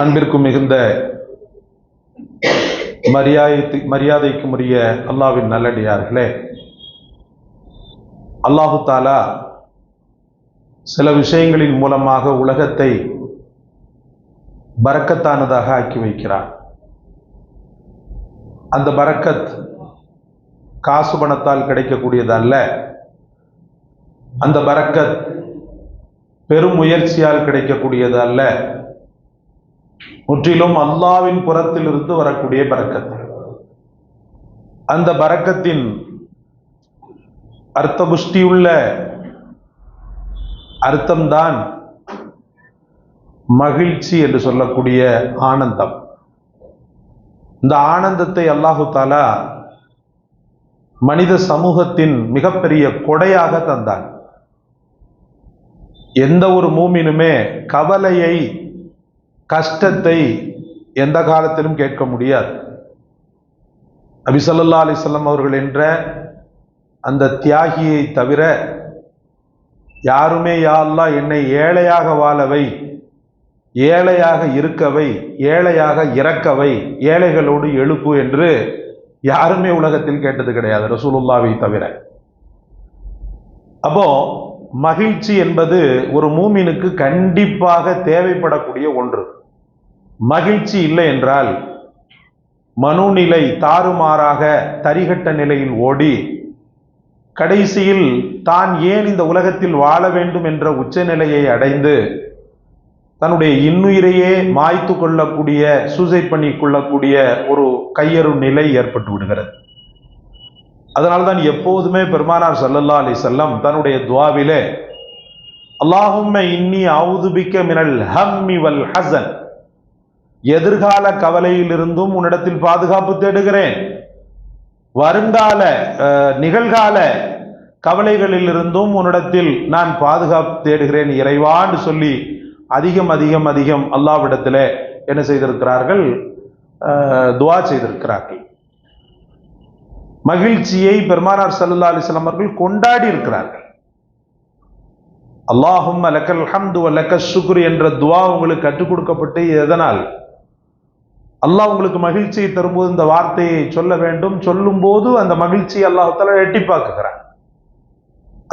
அன்பிற்கும் மிகுந்த மரியாதைக்கும் உரிய அல்லாஹ்வின் நல்லடியார்களே, அல்லாஹு தாலா சில விஷயங்களின் மூலமாக உலகத்தை பரக்கத்தானதாக ஆக்கி வைக்கிறார். அந்த பரக்கத் காசு பணத்தால் கிடைக்கக்கூடியது அல்ல. அந்த பரக்கத் பெரும் முயற்சியால் கிடைக்கக்கூடியது அல்ல. முற்றிலும் அல்லாஹ்வின் புறத்திலிருந்து வரக்கூடிய பரக்கத். அந்த பரக்கத்தின் அர்த்தபுஷ்டியுள்ள அர்த்தம்தான் மகிழ்ச்சி என்று சொல்லக்கூடிய ஆனந்தம். இந்த ஆனந்தத்தை அல்லாஹு தாலா மனித சமூகத்தின் மிகப்பெரிய கொடையாக தந்தான். எந்த ஒரு மூமினுமே கவலையை, கஷ்டத்தை எந்த காலத்திலும் கேட்க முடியாது. நபி ஸல்லல்லாஹு அலைஹி வஸல்லம் அவர்கள் என்ற அந்த தியாகியை தவிர யாருமே யா அல்லாஹ் என்னை ஏழையாக வாழவை, ஏழையாக இருக்கவை, ஏழையாக இறக்கவை, ஏழைகளோடு எழுப்பு என்று யாருமே உலகத்தில் கேட்டது கிடையாது, ரசூலுல்லாஹ்வை தவிர. அப்போ மகிழ்ச்சி என்பது ஒரு மூமினுக்கு கண்டிப்பாக தேவைப்படக்கூடிய ஒன்று. மகிழ்ச்சி இல்லை என்றால் மனோநிலை தாறுமாறாக தரிகட்ட நிலையில் ஓடி கடைசியில் தான் ஏன் இந்த உலகத்தில் வாழ வேண்டும் என்ற உச்சநிலையை அடைந்து தன்னுடைய இன்னுயிரையே மாய்த்து கொள்ளக்கூடிய, சூசைட் பண்ணி கொள்ளக்கூடிய ஒரு கையறு நிலை ஏற்பட்டு விடுகிறது. அதனால்தான் எப்போதுமே பெருமானார் ஸல்லல்லாஹு அலைஹி வஸல்லம் தன்னுடைய துஆவிலே அல்லாஹும்ம இன்னி அஊது பிக்க மினல் ஹம்மி வல் ஹஸன், எதிர்கால கவலையிலிருந்தும் உன்னிடத்தில் பாதுகாப்பு தேடுகிறேன், வருங்கால நிகழ்கால கவலைகளிலிருந்தும் உன்னிடத்தில் நான் பாதுகாப்பு தேடுகிறேன் இறைவான்னு சொல்லி அதிகம் அதிகம் அதிகம் அல்லாஹ்விடத்தில் என்ன செய்திருக்கிறார்கள்? துஆ செய்திருக்கிறார்கள். மகிழ்ச்சியை பெருமானார் ஸல்லல்லாஹு அலைஹி வஸல்லம் அவர்கள் கொண்டாடி இருக்கிறார்கள். அல்லாஹும்ம லக்கல் ஹம்து வ லக்கஸ் ஷுக்ர் என்ற துஆ உங்களுக்கு கற்றுக் கொடுக்கப்பட்டு எதனால்? அல்லாஹ் உங்களுக்கு மகிழ்ச்சியை தரும்போது இந்த வார்த்தையை சொல்ல வேண்டும். சொல்லும் போது அந்த மகிழ்ச்சியை அல்லாஹ் தஆலா எட்டிப்பாக்குகிறார்.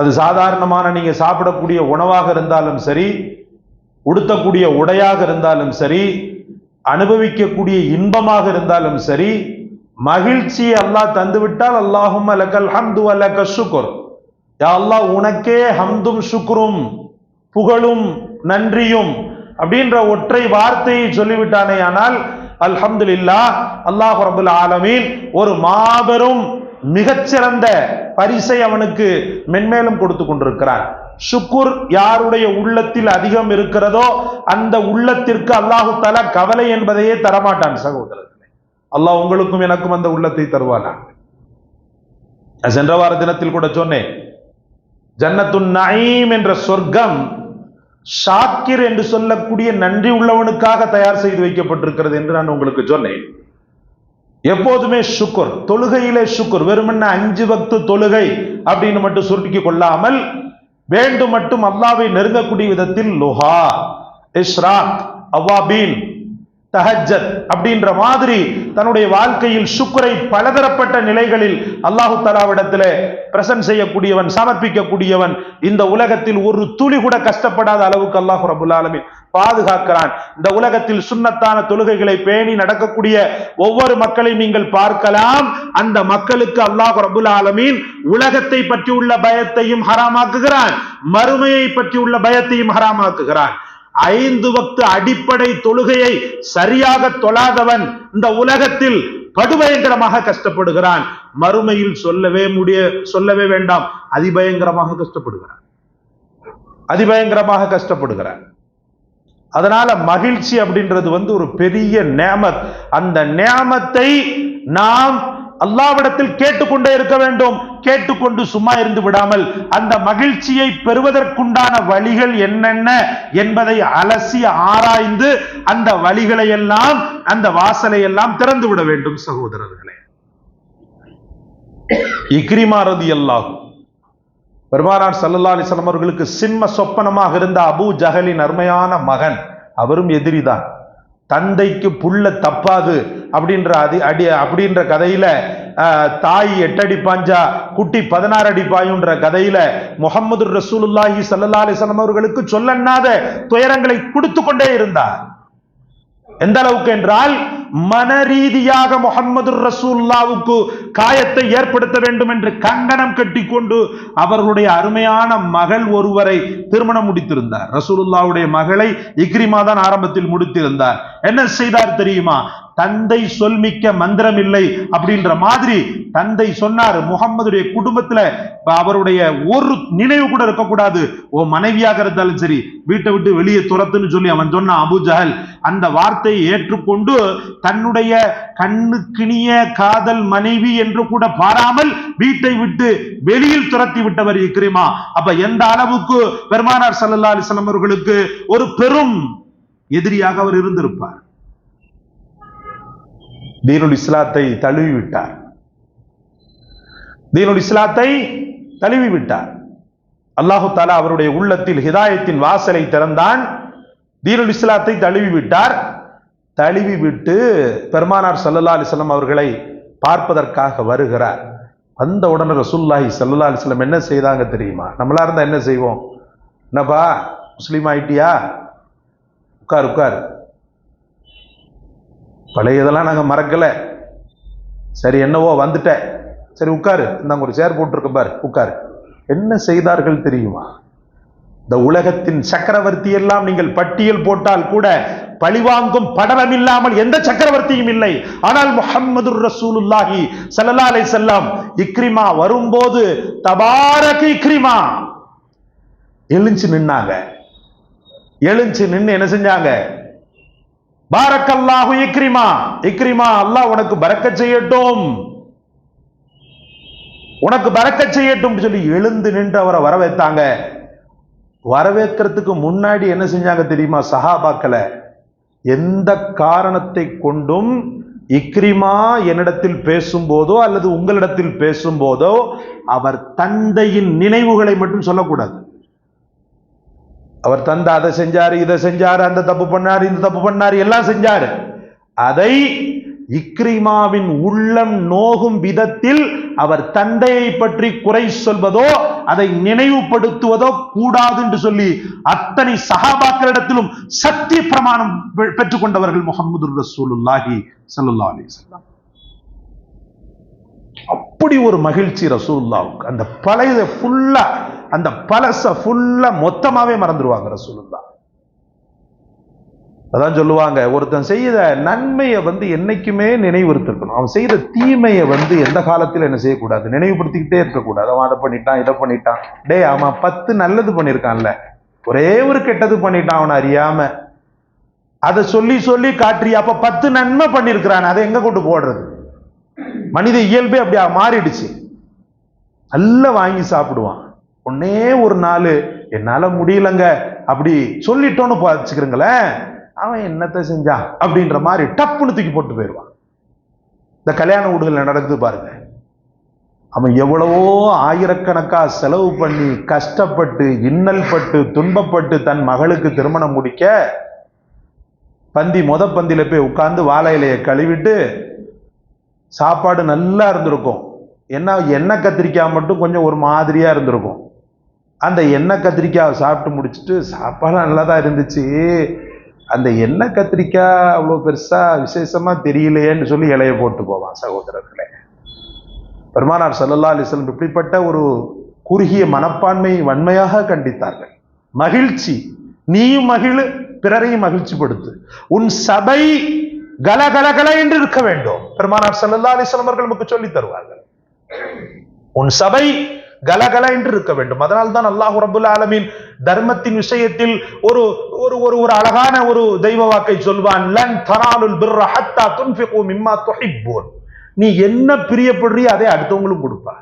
அது சாதாரணமான நீங்க சாப்பிடக்கூடிய உணவாக இருந்தாலும் சரி, உடுத்தக்கூடிய உடையாக இருந்தாலும் சரி, அனுபவிக்கக்கூடிய இன்பமாக இருந்தாலும் சரி, மகிழ்ச்சியை அல்லாஹ் தந்துவிட்டால் அல்லாஹும்ம லக்கல் ஹம்து வ லக்கஸ் ஷுக்ர், யா அல்லாஹ் உனக்கே ஹம்தும் ஷுக்ரும், புகழும் நன்றியும் அப்படின்ற ஒற்றை வார்த்தையை சொல்லிவிட்டானே ஆனால் அல்ஹம்துலில்லாஹ், அல்லாஹ் ரப்பல் ஆலமீன் ஒரு மாபெரும் மிகச்சிறந்த பரிசை அவனுக்கு மென்மேலும் கொடுத்து கொண்டிருக்கிறான். ஷுக்குர் யாருடைய உள்ளத்தில் அதிகம் இருக்கிறதோ அந்த உள்ளத்திற்கு அல்லாஹு தஆலா கவலை என்பதையே தரமாட்டான். சகோதரர்களே, அல்லாஹ் உங்களுக்கும் எனக்கும் அந்த உள்ளத்தை தருவானா? சென்ற வார தினத்தில் கூட சொன்னேன், ஜன்னத்துன் நஈம் என்ற சொர்க்கம் ஷாக்கிர் என்று சொல்லக்கூடிய நன்றி உள்ளவனுக்காக தயார் செய்து வைக்கப்பட்டிருக்கிறது என்று நான் உங்களுக்கு சொன்னேன். எப்போதுமே ஷுக்குர், தொழுகையிலே ஷுக்குர், வெறுமன்ன 5 வக்து தொழுகை அப்படின்னு மட்டும் சுருட்டிக் கொள்ளாமல் வேண்டும் மட்டும் அல்லாஹ்வை நெருங்கக்கூடிய விதத்தில் லுஹா, இஷ்ராக், அவாபீன், தஹஜ்ஜத் அப்படின்ற மாதிரி தன்னுடைய வாழ்க்கையில் ஷுக்ரை பலதரப்பட்ட நிலைகளில் அல்லாஹு தஆலாவிடத்திலே பிரசன்ட் செய்யக்கூடியவன், சமர்ப்பிக்கக்கூடியவன். இந்த உலகத்தில் ஒரு துளி கூட கஷ்டப்படாத அளவுக்கு அல்லாஹ் ரப்பல் ஆலமீன் பாதுகாக்கிறான். இந்த உலகத்தில் சுன்னத்தான தொழுகைகளை பேணி நடக்கக்கூடிய ஒவ்வொரு மக்களையும் நீங்கள் பார்க்கலாம். அந்த மக்களுக்கு அல்லாஹ் ரப்பல் ஆலமீன் உலகத்தை பற்றி உள்ள பயத்தையும் ஹராமாக்குகிறான், மறுமையை பற்றி உள்ள பயத்தையும் ஹராமாக்குகிறான். 5 வக்து அடிப்படை தொழுகையை சரியாக தொழாதவன் இந்த உலகத்தில் படுபயங்கரமாக கஷ்டப்படுகிறான். மறுமையில் சொல்லவே வேண்டாம், அதிபயங்கரமாக கஷ்டப்படுகிறான், அதிபயங்கரமாக கஷ்டப்படுகிறான். அதனால மகிழ்ச்சி அப்படின்றது ஒரு பெரிய நிஅமத். அந்த நிஅமத்தை நாம் அல்லாஹ்விடத்தில் கேட்டுக்கொண்டே இருக்க வேண்டும். கேட்டுக்கொண்டு சும்மா இருந்து விடாமல் அந்த மகிழ்ச்சியை பெறுவதற்குண்டான வழிகள் என்னென்ன என்பதை அலசி ஆராய்ந்து அந்த வழிகளை எல்லாம், அந்த வாசலை எல்லாம் திறந்து விட வேண்டும். சகோதரர்களே, இக்ரிமா ரலியல்லாஹு, பெருமானார் ஸல்லல்லாஹு அலைஹி வஸல்லம் அவர்களுக்கு சிம்ம சொப்பனமாக இருந்த அபூ ஜஹலின் அருமையான மகன் அவரும் எதிரிதான். தந்தைக்கு புள்ள தப்பாது அப்படின்ற கதையில தாய் 8 அடி பாஞ்சா குட்டி 16 அடி பாயுன்ற கதையில முஹம்மது ரசூலுல்லாஹி ஸல்லல்லாஹு அலைஹி வஸல்லம் அவர்களுக்கு சொல்லண்ணாத துயரங்களை கொடுத்து கொண்டே இருந்தார். எந்த அளவுக்கு என்றால், மனரீதியாக முஹம்மது ரசூலுல்லாஹ்வுக்கு காயத்தை ஏற்படுத்த வேண்டும் என்று கங்கணம் கட்டி கொண்டு அவர்களுடைய அருமையான மகள் ஒருவரை திருமணம் முடித்திருந்தார். ரசூலுல்லாஹ்வுடைய மகளை இக்ரிமா தான் ஆரம்பத்தில் முடித்திருந்தார். என்ன செய்தார் தெரியுமா? தந்தை சொல்மிக்க மந்திரம் இல்லை அப்படின்ற மாதிரி தந்தை சொன்னார், முகம்மதுடைய குடும்பத்துல அவருடைய ஒரு நினைவு கூட இருக்கக்கூடாது, ஓ மனைவியாக இருந்தாலும் சரி வீட்டை விட்டு வெளியே துரத்துன்னு சொல்லி அவன் சொன்ன அபூ ஜஹல் அந்த வார்த்தையை ஏற்றுக்கொண்டு தன்னுடைய கண்ணுக்கினிய காதல் மனைவி என்று கூட பாராமல் வீட்டை விட்டு வெளியில் துரத்தி விட்டவர் இக்ரிமா. அப்ப எந்த அளவுக்கு பெருமானார் ஸல்லல்லாஹு அலைஹி வஸல்லம் அவர்களுக்கு ஒரு பெரும் எதிரியாக அவர் இருந்திருப்பார். தீனுல் இஸ்லாத்தை தழுவி விட்டார். தீனுல் இஸ்லாத்தை தழுவி விட்டார். அல்லாஹு தஆலா அவருடைய உள்ளத்தில் ஹிதாயத்தின் வாசலை திறந்தான். தீனுல் இஸ்லாத்தை தழுவி விட்டார். தழுவி விட்டு பெருமானார் ஸல்லல்லாஹு அலைஹி வஸல்லம் அவர்களை பார்ப்பதற்காக வருகிறார். வந்த உடனே ரசூலுல்லாஹி ஸல்லல்லாஹு அலைஹி வஸல்லம் என்ன செய்தாங்க தெரியுமா? நம்மளா இருந்தா என்ன செய்வோம்? என்னப்பா முஸ்லீம் ஆயிட்டியா? உட்கார் உட்கார். பழையதெல்லாம் நாங்க மறக்கல. சரி என்னவோ வந்துட்ட, சரி உட்காரு, இந்தாங்க ஒரு சேர் போட்டிருக்க பாரு, உட்காரு. என்ன செய்தார்கள் தெரியுமா? இந்த உலகத்தின் சக்கரவர்த்தி எல்லாம் நீங்கள் பட்டியல் போட்டால் கூட பழிவாங்கும் படலம் இல்லாமல் எந்த சக்கரவர்த்தியும் இல்லை. ஆனால் முஹம்மது ரசூலுல்லாஹி ஸல்லல்லாஹு அலைஹி வஸல்லம் இக்ரிமா வரும்போது தபாரக இக்ரிமா எழுந்து நின்னாங்க. எழுந்து நின்று என்ன செஞ்சாங்க? பாரக்கல்லாஹு இக்ரிமா, இக்ரிமா அல்லாஹ் உனக்கு பரக்கத் செய்யட்டும், உனக்கு பரக்கத் செய்யட்டும் சொல்லி எழுந்து நின்று அவரை வரவேற்றாங்க. வரவேற்கிறதுக்கு முன்னாடி என்ன செஞ்சாங்க தெரியுமா? சஹாபாக்களை எந்த காரணத்தை கொண்டும் இக்ரிமா என்னிடத்தில் பேசும்போதோ அல்லது உங்களிடத்தில் பேசும்போதோ அவர் தந்தையின் நினைவுகளை மட்டும் சொல்லக்கூடாது. அவர் தந்தை அதை செஞ்சாரு, இதை செஞ்சாரு, அந்த தப்பு பண்ணாரு, இந்த தப்பு பண்ணாரு, எல்லாம் செஞ்சாரு. அதை இக்ரிமாவின் உள்ளம் நோகும் விதத்தில் அவர் தந்தையை பற்றி குறை சொல்வதோ அதை நினைவுபடுத்துவதோ கூடாது என்று சொல்லி அத்தனை சஹாபாக்களிடத்திலும் சத்திய பிரமாணம் பெற்றுக் கொண்டவர்கள் முஹம்மது ரசூலுல்லாஹி ஸல்லல்லாஹு அலைஹி வஸல்லம். அப்படி ஒரு மகிழ்ச்சி ரசூலுல்லாஹ்வுக்கு. அந்த பழைய ஃபுல்லா, அந்த பழச ஃபுல்லா மொத்தமாவே மறந்துடுவாங்க ரசூலுல்லாஹ். அதான் சொல்லுவாங்க, ஒருத்தன் செய்த நன்மையை என்னைக்குமே நினைவுறுத்திருக்கணும். அவன் செய்த தீமையை எந்த காலத்தில் என்ன செய்யக்கூடாது, நினைவுபடுத்திக்கிட்டே இருக்கக்கூடாது. அவன் அதை பண்ணிட்டான், இதை பண்ணிட்டான். டே அவன் 10 நல்லது பண்ணியிருக்கான்ல, ஒரே ஒரு கெட்டது பண்ணிட்டான் அவன் அறியாம, அதை சொல்லி சொல்லி காட்டுறி. அப்ப 10 நன்மை பண்ணிருக்கிறான், அதை எங்க கொண்டு போடுறது? மனித இயல்பே அப்படி மாறிடுச்சு. நல்லா வாங்கி சாப்பிடுவான். ஒன்னே ஒரு நாள் என்னால முடியலங்க அப்படி சொல்லிட்டோன்னு வச்சுக்கிறீங்களேன், அவன் என்னத்தை செஞ்சான் அப்படின்ற மாதிரி டப்புன்னு தூக்கி போட்டு போயிடுவான். இந்த கல்யாண வீடுகள் நடக்குது பாருங்க. அவன் எவ்வளவோ ஆயிரக்கணக்கா செலவு பண்ணி கஷ்டப்பட்டு இன்னல் பட்டு துன்பப்பட்டு தன் மகளுக்கு திருமணம் முடிக்க பந்தியில போய் உட்கார்ந்து வாழை இலையை கழுவிட்டு சாப்பாடு நல்லா இருந்திருக்கும். எண்ணெய் கத்திரிக்காய் மட்டும் கொஞ்சம் ஒரு மாதிரியா இருந்திருக்கும். அந்த எண்ணெய் கத்திரிக்காய் சாப்பிட்டு முடிச்சுட்டு சாப்பாடு நல்லா தான் இருந்துச்சு, அந்த எண்ணெய் கத்திரிக்காய் அவ்வளோ பெருசா விசேஷமா தெரியலையேன்னு சொல்லி இலைய போட்டு போவான். சகோதரர்களே, பெருமானார் ஸல்லல்லாஹு அலைஹி வஸல்லம் இப்படிப்பட்ட ஒரு குறுகிய மனப்பான்மை வன்மையாக கண்டித்தார்கள். மகிழ்ச்சி, நீயும் மகிழ், பிறரையும் மகிழ்ச்சிப்படுத்து, உன் சபை கலகலகல என்று இருக்க வேண்டும். பெருமானார் ஸல்லல்லாஹு அலைஹி வஸல்லம் அவர்கள் நமக்கு சொல்லி தருவார்கள், உன் சபை கலகல என்று இருக்க வேண்டும். அதனால் தான் அல்லாஹ் ரப்புல் ஆலமீன் தர்மத்தின் விஷயத்தில் ஒரு ஒரு ஒரு அழகான ஒரு தெய்வ வாக்கை சொல்வான், லன் தனாலுல் பிர்ர ஹத்தா துன்ஃபிகு மிம்மா துஹிப்பூன். நீ என்ன பிரியப்படுறியோ அதை அடுத்தவங்களும் கொடுப்பா.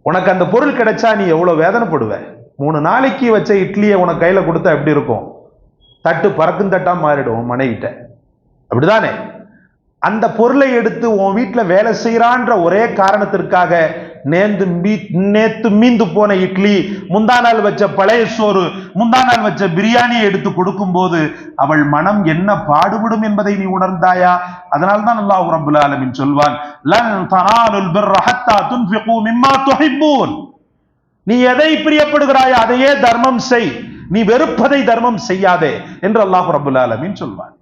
உனக்கு அந்த பொருள் கிடைச்சா நீ எவ்வளவு வேதனைப்படுவ. 3 நாளைக்கு வச்ச இட்லியை உனக்கு கையில கொடுத்தா எப்படி இருக்கும்? தட்டு பறக்கும் தட்டா மாறிடும் மனைவிட்ட, அப்படிதானே? அந்த பொருளை எடுத்து உன் வீட்டுல வேலை செய்யறான்ற ஒரே காரணத்திற்காக நேத்து மீந்து போன இட்லி, முந்தா நாள் வச்ச பழைய சோறு, முந்தா நாள் வச்ச பிரியாணியை எடுத்து கொடுக்கும் போது அவள் மனம் என்ன பாடுபடும் என்பதை நீ உணர்ந்தாயா? அதனால்தான் அல்லாஹ் ரப்பல் ஆலமீன் சொல்வான், லன் தனாலுல் பிர்ர ஹத்தா துன்ஃபிகு மிம்மா துஹிப்பூன். நீ எதை பிரியப்படுகிறாயோ அதையே தர்மம் செய், நீ வெறுப்பதை தர்மம் செய்யாதே என்று அல்லாஹ் ரப்பல் ஆலமீன் சொல்வான்.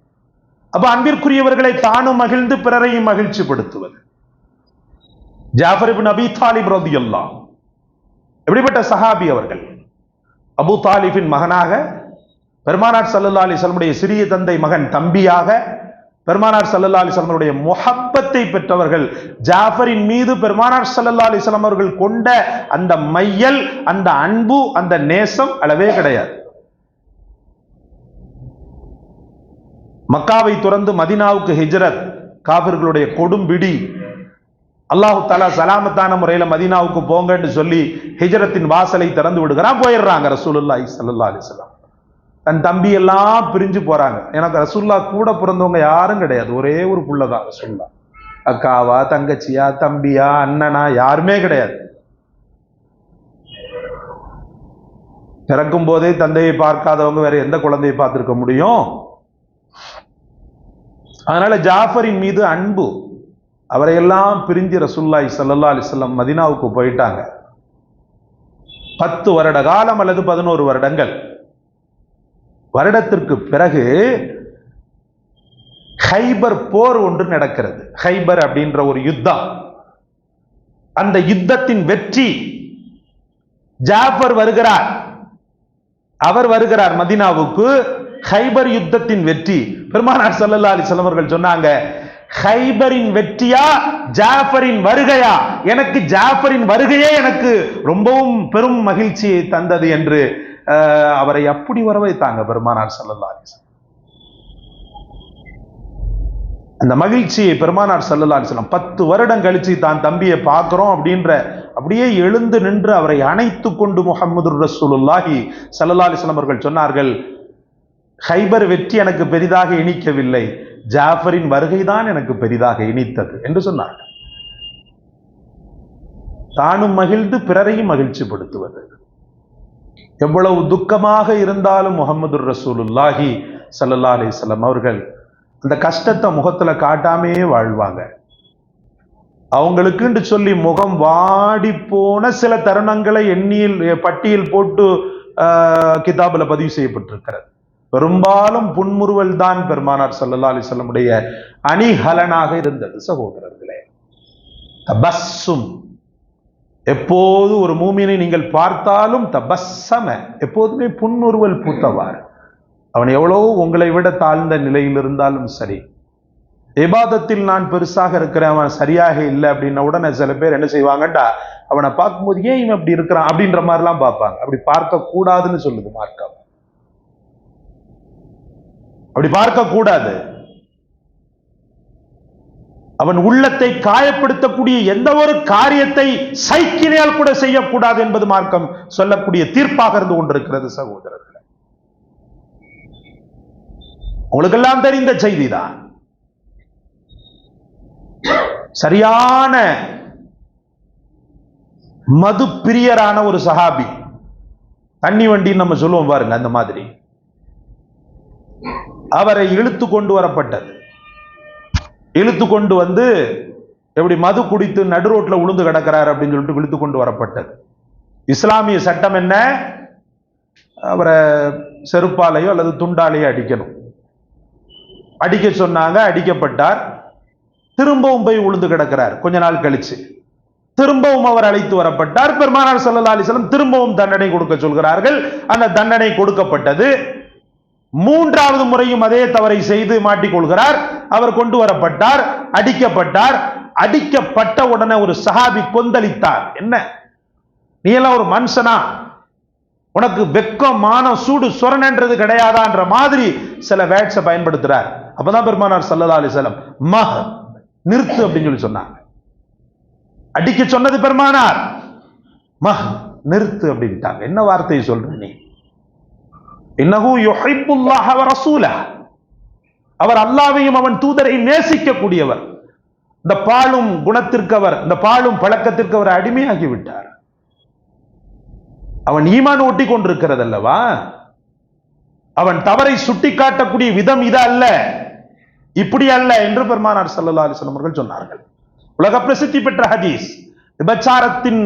அப்ப அன்பிற்குரியவர்களை, தானும் மகிழ்ந்து பிறரையும் மகிழ்ச்சிப்படுத்துவது. ஜாஃபர் இப்னு அபீ தாலிப் ரலியல்லாஹு அன்ஹு எப்படிப்பட்ட சஹாபி அவர்கள்? அபூ தாலிபின் மகனாக, பெருமானார் ஸல்லல்லாஹு அலைஹி வஸல்லம் சிறிய தந்தை மகன் தம்பியாக பெருமானார் ஸல்லல்லாஹு அலைஹி வஸல்லம் முஹப்பத்தை பெற்றவர்கள். ஜாஃபரின் மீது பெருமானார் ஸல்லல்லாஹு அலைஹி வஸல்லம் அவர்கள் கொண்ட அந்த மையல், அந்த அன்பு, அந்த நேசம் அளவே கிடையாது. மக்காவை துறந்து மதீனாவுக்கு ஹிஜ்ரத், காபிர்களுடைய கொடும்பிடி. அல்லாஹு தஆலா சலாமத்தான முறையில் மதீனாவுக்கு போங்கன்னு சொல்லி ஹிஜ்ரத்தின் வாசலை திறந்து விடுகிறான். போயிடுறாங்க ரசூலுல்லாஹி ஸல்லல்லாஹு அலைஹி வஸல்லம். தன் தம்பி எல்லாம் பிரிஞ்சு போறாங்க. எனக்கு ரசூலுல்லாஹ் கூட பிறந்தவங்க யாரும் கிடையாது, ஒரே ஒரு புள்ளதான் ரசூலுல்லாஹ். அக்காவா, தங்கச்சியா, தம்பியா, அண்ணனா யாருமே கிடையாது. பிறக்கும் போதே தந்தையை பார்க்காதவங்க வேற எந்த குழந்தையை பார்த்திருக்க முடியும்? அதனால ஜாஃபரின் மீது அன்பு, அவரையெல்லாம் பிரிஞ்சு ரசூலுல்லாஹி ஸல்லல்லாஹு அலைஹி வஸல்லம் மதீனாவுக்கு போயிட்டாங்க. 10 வருட காலம் அல்லது 11 வருடங்கள். வருடத்திற்கு பிறகு ஹைபர் போர் ஒன்று நடக்கிறது. ஹைபர் அப்படின்ற ஒரு யுத்தம். அந்த யுத்தத்தின் வெற்றி, ஜாஃபர் வருகிறார், அவர் வருகிறார் மதீனாவுக்கு. ஹைபர் யுத்தத்தின் வெற்றி. பெருமானார் ஸல்லல்லாஹு அலைஹி வஸல்லம் அவர்கள் சொன்னாங்க, ஹைபரின் வெற்றியா ஜாஃபரின் வருகையா? எனக்கு ஜாஃபரின் வருகையே எனக்கு ரொம்பவும் பெரும் மகிழ்ச்சியை தந்தது என்று அவரை அப்படி வரவைத்தாங்க பெருமானார் ஸல்லல்லாஹு அலைஹி வஸல்லம். அந்த மகிழ்ச்சியை பெருமானார் ஸல்லல்லாஹு அலைஹி வஸல்லம் 10 வருடம் கழிச்சு தான் தம்பியை பார்க்கிறோம் அப்படின்ற அப்படியே எழுந்து நின்று அவரை அணைத்து கொண்டு முஹம்மதுர் ரசூலுல்லாஹி ஸல்லல்லாஹு அலைஹி வஸல்லம் அவர்கள் சொன்னார்கள், ஹைபர் வெற்றி எனக்கு பெரிதாக இனிக்கவில்லை, ஜாஃபரின் வருகைதான் எனக்கு பெரிதாக இனித்தது என்று சொன்னார்கள். தானும் மகிழ்ந்து பிறரையும் மகிழ்ச்சிப்படுத்துவது. எவ்வளவு துக்கமாக இருந்தாலும் முஹம்மதுர் ரசூலுல்லாஹி ஸல்லல்லாஹு அலைஹி வஸல்லம் அவர்கள் அந்த கஷ்டத்தை முகத்துல காட்டாமே வாழ்வாங்க. அவங்களுக்குன்னு சொல்லி முகம் வாடி போன சில தருணங்களை எண்ணியில் பட்டியல் போட்டு கிதாபுல பதிவு செய்யப்பட்டிருக்கிறது. பெரும்பாலும் புன்முறுவல் தான் பெருமானார் ஸல்லல்லாஹு அலைஹி வஸல்லம் உடைய அணிகலனாக இருந்தது. சகோதரர்களே, தபஸ்ஸும், எப்போது ஒரு மூமினை நீங்கள் பார்த்தாலும் தபஸ்ஸம, எப்போதுமே புன்முறுவல் பூத்தவாறு. அவன் எவ்வளவு உங்களை விட தாழ்ந்த நிலையில் இருந்தாலும் சரி, இபாதத்தில் நான் பெருசாக இருக்கிறேன், அவன் சரியாக இல்லை அப்படின்ன உடனே சில பேர் என்ன செய்வாங்கண்டா, அவனை பார்க்கும்போது ஏன் இவன் அப்படி இருக்கிறான் அப்படின்ற மாதிரிலாம் பார்ப்பாங்க. அப்படி பார்க்க கூடாதுன்னு சொல்லுது மார்க்கம். அப்படி பார்க்க கூடாது. அவன் உள்ளத்தை காயப்படுத்தக்கூடிய எந்த ஒரு காரியத்தை சைக்கிளியால் கூட செய்யக்கூடாது என்பது மார்க்கம் சொல்லக்கூடிய தீர்ப்பாக இருந்து கொண்டிருக்கிறது. சகோதரர்களே, உங்களுக்கெல்லாம் தெரிந்த செய்திதான். சரியான மது பிரியரான ஒரு சஹாபி, தண்ணி வண்டின்னு நம்ம சொல்லுவோம் பாருங்க, அந்த மாதிரி அவரை இழுத்து கொண்டு வரப்பட்டது. இழுத்து கொண்டு வந்து எப்படி மது குடித்து நடு ரோட்ல உளுந்து கிடக்கிறார் அப்படின்னு சொல்லிட்டு இழுத்து கொண்டு வரப்பட்டது. இஸ்லாமிய சட்டம் என்ன? அவரை செருப்பாலையோ அல்லது துண்டாலையோ அடிக்கணும். அடிக்க சொன்னாங்க, அடிக்கப்பட்டார். திரும்பவும் போய் உளுந்து கிடக்கிறார். கொஞ்ச நாள் கழிச்சு திரும்பவும் அவர் அழைத்து வரப்பட்டார். பெருமானார் ஸல்லல்லாஹு அலைஹி வஸல்லம் திரும்பவும் தண்டனை கொடுக்க சொல்கிறார்கள். அந்த தண்டனை கொடுக்கப்பட்டது. 3வது முறையும் அதே தவறை செய்து மாட்டிக்கொள்கிறார். அவர் கொண்டு வரப்பட்டார், அடிக்கப்பட்டார். அடிக்கப்பட்ட உடனே ஒரு சஹாபி கொந்தளித்தார். என்ன, நீ எல்லாம் ஒரு மனுஷனா? உனக்கு வெக்கம், மானம், சூடு, சொரணன்றது கிடையாதான்ற மாதிரி சில வேர்ட்ஸை பயன்படுத்துறார். அப்பதான் பெருமானார் ஸல்லல்லாஹு அலைஹி வஸல்லம் மஹ், நிறுத்து அப்படின்னு சொல்லி சொன்னாங்க. அடிக்க சொன்னது பெருமானார், மஹ், நிறுத்து அப்படின்ட்டாங்க. என்ன வார்த்தையை சொல்ற நீ? இன்னஹு யுஹிப்புல்லாஹ வ ரசூலஹ், அவர் அல்லாஹ்வையும் அவன் தூதரை நேசிக்க கூடியவர். இந்த பாழும் குணத்திற்கு அவர், இந்த பாழும் பழக்கத்திற்கு அவர் அடிமையாகி விட்டார். அவன் ஈமான் ஒட்டி கொண்டிருக்கிறது அல்லவா? அவன் தவறை சுட்டி காட்டக்கூடிய விதம் இது அல்ல, இப்படி அல்ல என்று பெருமானார் ஸல்லல்லாஹு அலைஹி வஸல்லம் அவர்கள் சொன்னார்கள். உலக பிரசித்தி பெற்ற ஹதீஸ். விபச்சாரத்தின்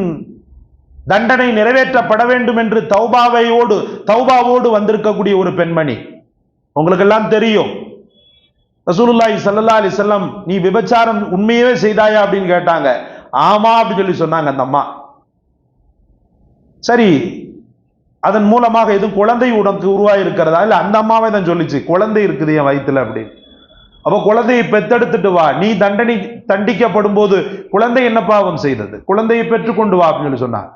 தண்டனை நிறைவேற்றப்பட வேண்டும் என்று தௌபாவோடு வந்திருக்கக்கூடிய ஒரு பெண்மணி, உங்களுக்கு எல்லாம் தெரியும். ரசூலுல்லாஹி ஸல்லல்லாஹு அலைஹி வஸல்லம், நீ விபச்சாரம் உண்மையவே செய்தாயா அப்படின்னு கேட்டாங்க. ஆமா அப்படின்னு சொல்லி சொன்னாங்க அந்த அம்மா. சரி, அதன் மூலமாக எதுவும் குழந்தை உனக்கு உருவாகி இருக்கிறதா? இல்ல அந்த அம்மாவே தான் சொல்லிச்சு, குழந்தை இருக்குது என் வயிற்றுல அப்படின்னு. அப்ப குழந்தையை பெத்தெடுத்துட்டு வா, நீ தண்டிக்கப்படும் போது குழந்தை என்ன பாவம் செய்தது, குழந்தையை பெற்றுக்கொண்டு வா அப்படின்னு சொல்லி சொன்னாங்க.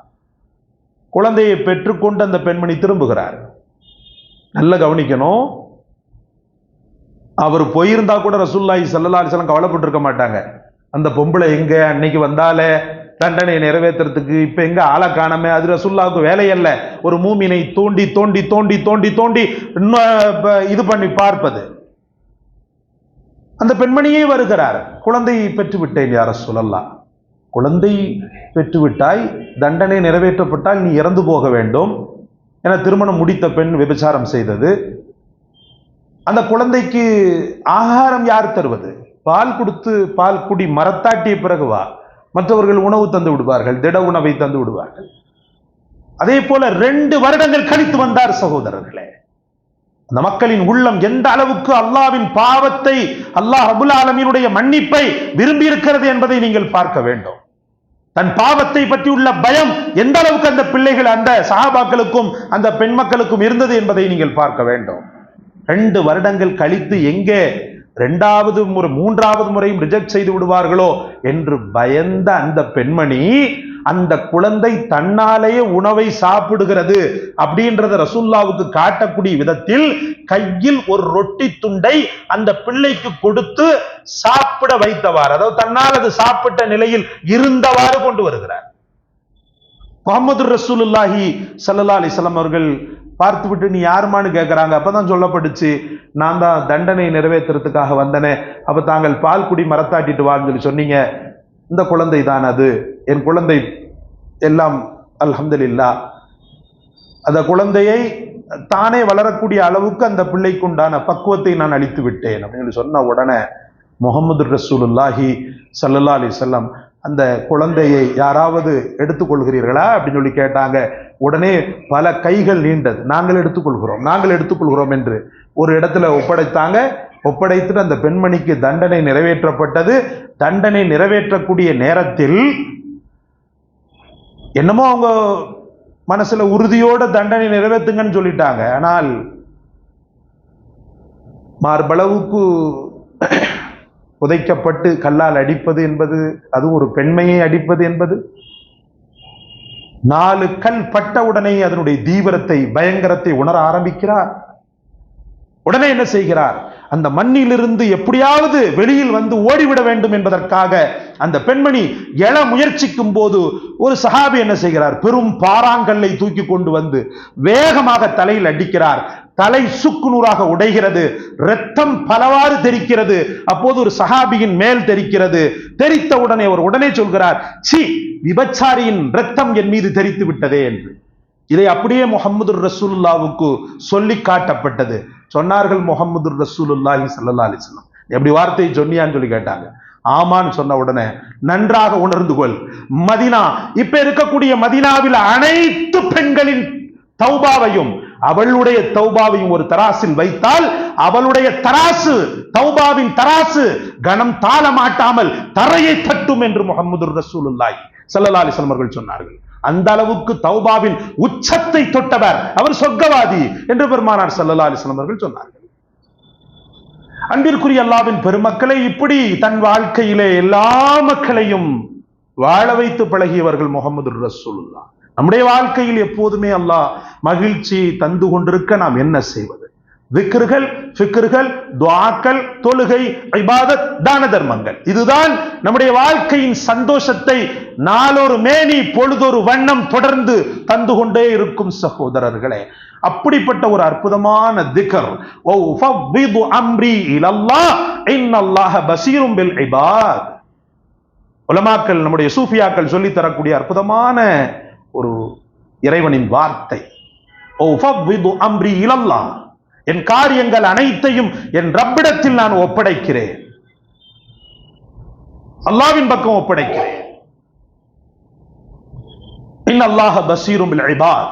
குழந்தையை பெற்றுக்கொண்டு அந்த பெண்மணி திரும்புகிறார். நல்ல கவனிக்கணும், அவர் போயிருந்தா கூட ரசூலுல்லாஹி ஸல்லல்லாஹு அலைஹி வஸல்லம் கவலைப்பட்டிருக்க மாட்டாங்க. அந்த பொம்பளை எங்க அன்னைக்கு வந்தாலே தண்டனை நிறைவேற்றுறதுக்கு, இப்ப எங்க ஆளை காணமே, அது ரசூலுல்லாஹ்வுக்கு வேலை அல்ல. ஒரு மூமினை தோண்டி தோண்டி தோண்டி தோண்டி தோண்டி இது பண்ணி பார்ப்பது. அந்த பெண்மணியே வருகிறார், குழந்தையை பெற்று விட்டேன் யா ரசூலல்லாஹ். குழந்தை பெற்றுவிட்டாய், தண்டனை நிறைவேற்றப்பட்டால் நீ இறந்து போக வேண்டும் என திருமணம் முடித்த பெண் விபச்சாரம் செய்தது. அந்த குழந்தைக்கு ஆகாரம் யார் தருவது? பால் கொடுத்து பால் குடி, மரத்தாட்டிய பிறகு வா, மற்றவர்கள் உணவு தந்து விடுவார்கள், திட உணவை தந்து விடுவார்கள். அதே போல 2 வருடங்கள் கழித்து வந்தார் சகோதரர்களே. அந்த மக்களின் உள்ளம் எந்த அளவுக்கு அல்லாஹ்வின் பாவத்தை, அல்லாஹ் ரப்புல் ஆலமீனுடைய மன்னிப்பை விரும்பி இருக்கிறது என்பதை நீங்கள் பார்க்க வேண்டும். தன் பாவத்தை பற்றி உள்ள பயம் எந்த அளவுக்கு அந்த பிள்ளைகள், அந்த சஹாபாக்களுக்கும் அந்த பெண் மக்களுக்கும் இருந்தது என்பதை நீங்கள் பார்க்க வேண்டும். 2 வருடங்கள் கழித்து எங்கே 2வது முறை 3வது முறையும் ரிஜெக்ட் செய்து விடுவார்களோ என்று பயந்த அந்த பெண்மணி, அந்த குழந்தை தன்னாலேயே உணவை சாப்பிடுகிறது அப்படின்றத ரசூலுல்லாஹ்வுக்கு காட்டக்கூடிய விதத்தில் கையில் ஒரு ரொட்டி துண்டை அந்த பிள்ளைக்கு கொடுத்து சாப்பிட வைத்தவாறு, அதாவது தன்னால் அது சாப்பிட்ட நிலையில் இருந்தவாறு கொண்டு வருகிறார். முஹம்மது ரசூலுல்லாஹி ஸல்லல்லாஹு அலைஹி வஸல்லம் அவர்கள் பார்த்துவிட்டு, நீ யாருமான்னு கேட்கிறாங்க. அப்பதான் சொல்லப்பட்டுச்சு, நான் தான் தண்டனை நிறைவேற்றுறதுக்காக வந்தனே, அப்ப தாங்கள் பால் குடி மரத்தாட்டிட்டு வான்னு சொல்லி சொன்னீங்க, இந்த குழந்தை தான் அது, என் குழந்தை எல்லாம் அல்ஹம்துலில்லாஹ். அந்த குழந்தையை தானே வளரக்கூடிய அளவுக்கு அந்த பிள்ளைக்கு உண்டான பக்குவத்தை நான் அளித்து விட்டேன் அப்படின்னு சொன்ன உடனே முஹம்மது ரசூலுல்லாஹி ஸல்லல்லாஹு அலைஹி வஸல்லம், அந்த குழந்தையை யாராவது எடுத்துக்கொள்கிறீர்களா அப்படின்னு சொல்லி கேட்டாங்க. உடனே பல கைகள் நீண்டது, நாங்கள் எடுத்துக்கொள்கிறோம் என்று ஒரு இடத்துல ஒப்படைத்தாங்க. ஒப்படைத்துட்டு அந்த பெண்மணிக்கு தண்டனை நிறைவேற்றப்பட்டது. தண்டனை நிறைவேற்றக்கூடிய நேரத்தில் என்னமோ அவங்க மனசுல உறுதியோட தண்டனை நிறைவேற்றுங்கன்னு சொல்லிட்டாங்க. ஆனால் மார்பளவுக்கு புதைக்கப்பட்டு கல்லால் அடிப்பது என்பது, அது ஒரு பெண்மையை அடிப்பது என்பது, 4 கல் பட்ட உடனே அதனுடைய தீவிரத்தை, பயங்கரத்தை உணர ஆரம்பிக்கிறார். உடனே என்ன செய்கிறார்? அந்த மண்ணிலிருந்து எப்படியாவது வெளியில் வந்து ஓடிவிட வேண்டும் என்பதற்காக அந்த பெண்மணி எழ முயற்சிக்கும் போது ஒரு சஹாபி என்ன செய்கிறார்? பெரும் பாறாங்கல்லை தூக்கி கொண்டு வந்து வேகமாக தலையில் அடிக்கிறார். தலை சுக்குநூறாக உடைகிறது, இரத்தம் பலவாறு தெரிக்கிறது. அப்போது ஒரு சஹாபியின் மேல் தெரிக்கிறது. தெரித்த உடனே அவர் உடனே சொல்கிறார், சி, விபச்சாரியின் இரத்தம் என் மீது தெரித்து விட்டதே என்று. இதை அப்படியே முஹம்மது ரசூலுல்லாஹ்வுக்கு சொல்லி காட்டப்பட்டது. சொன்னார்கள் முஹம்மது ரசூலுல்லாஹி ஸல்லல்லாஹு அலைஹி வஸல்லம், எப்படி வார்த்தையை சொன்னியான்னு சொல்லி கேட்டாங்க. ஆமான்னு சொன்ன உடனே, நன்றாக உணர்ந்து கொள், மதீனா, இப்ப இருக்கக்கூடிய மதீனாவில் அனைத்து பெண்களின் தௌபாவையும் அவளுடைய தௌபாவையும் ஒரு தராசில் வைத்தால் அவளுடைய தராசு, தௌபாவின் தராசு கணம் தாள மாட்டாமல் தரையை தட்டும் என்று முஹம்மது ரசூலுல்லாஹி ஸல்லல்லாஹு அலைஹி வஸல்லம் அவர்கள் சொன்னார்கள். அந்த அளவுக்கு தௌபாவின் உச்சத்தை தொட்டவர், அவர் சொர்க்கவாதி என்று பெருமானார் ஸல்லல்லாஹு அலைஹி வஸல்லம் அவர்கள் சொன்னார்கள். அன்பிற்குரிய அல்லாஹ்வின் பெருமக்களை, இப்படி தன் வாழ்க்கையிலே எல்லா மக்களையும் வாழ வைத்து பழகியவர்கள் முஹம்மது ரசூலுல்லாஹ். நம்முடைய வாழ்க்கையில் எப்போதுமே அல்லாஹ் மகிழ்ச்சி தந்து கொண்டிருக்க நாம் என்ன செய்வது? விக்ர்கள், ஃபிக்ர்கள், துஆக்கள், தொழுகை, இபாதத், தான தர்மங்கள், இதுதான் நம்முடைய வாழ்க்கையின் சந்தோஷத்தை நாளொரு மேனி பொழுதொரு வண்ணம் தொடர்ந்து தந்து கொண்டே இருக்கும் சகோதரர்களே. அப்படிப்பட்ட ஒரு அற்புதமான திக்ர், வஃபவ்விது அம்ரி இலல்லாஹ் இன்னல்லாஹ பஸீரும் பில் இபாத். உலமாக்கள் நம்முடைய சூஃபியாக்கள் சொல்லித் தரக்கூடிய அற்புதமான ஒரு இறைவனின் வார்த்தை, அம்ரி இலல்லாஹ், என் காரியங்கள் அனைத்தையும் என் ரப்பிடத்தில் நான் ஒப்படைக்கிறேன், அல்லாஹ்வின் பக்கம் ஒப்படைக்கிறேன். இன்னல்லாஹ பஸீரும் பில் இபாத்,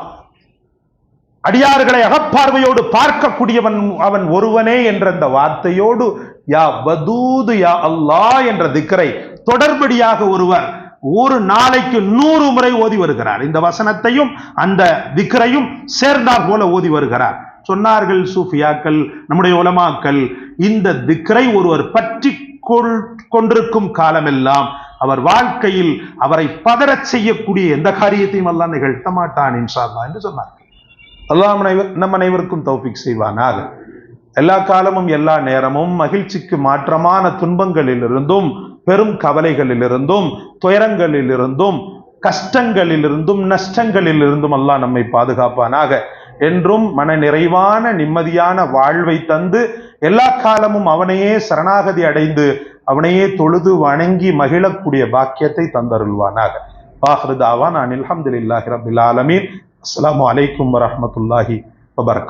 அடியார்களை அகப்பார்வையோடு பார்க்கக்கூடியவன் அவன் ஒருவனே என்ற அந்த வார்த்தையோடு யா வதூது யா அல்லாஹ் என்ற திக்ரை தொடர்படியாக ஒருவர் ஒரு நாளைக்கு 100 முறை ஓதி வருகிறார். இந்த வசனத்தையும் அந்த திக்ரையும் சேர்ந்தார் போல ஓதி வருகிறார். சொன்னார்கள் சூஃபியாக்கள், நம்முடைய உலமாக்கள், இந்த திக்ரை ஒருவர் பற்றி கொண்டிருக்கும் காலமெல்லாம் அவர் வாழ்க்கையில் அவரை பதறச் செய்யக்கூடிய எந்த காரியத்தையும் அல்லாஹ் நிகழ்த்த மாட்டான் இன்ஷா அல்லாஹ் என்று சொன்னார்கள். அல்லாஹ் நம் அனைவருக்கும் தௌஃபீக் செய்வானாக. எல்லா காலமும் எல்லா நேரமும் மகிழ்ச்சிக்கு மாற்றமான துன்பங்களிலிருந்தும் பெரும் கவலைகளிலிருந்தும் துயரங்களிலிருந்தும் கஷ்டங்களிலிருந்தும் நஷ்டங்களிலிருந்தும் அல்லாஹ் நம்மை பாதுகாப்பானாக. என்றும் மன நிறைவான நிம்மதியான வாழ்வை தந்து எல்லா காலமும் அவனையே சரணாகதி அடைந்து அவனையே தொழுது வணங்கி மகிழக்கூடிய பாக்கியத்தை தந்தருள்வானாக. ஆஹிரு தாவானா அல்ஹம்துலில்லாஹி ரப்பில் ஆலமீன். அஸ்ஸலாமு அலைக்கும் வரஹ்மத்துல்லாஹி வபரகாத்துஹு.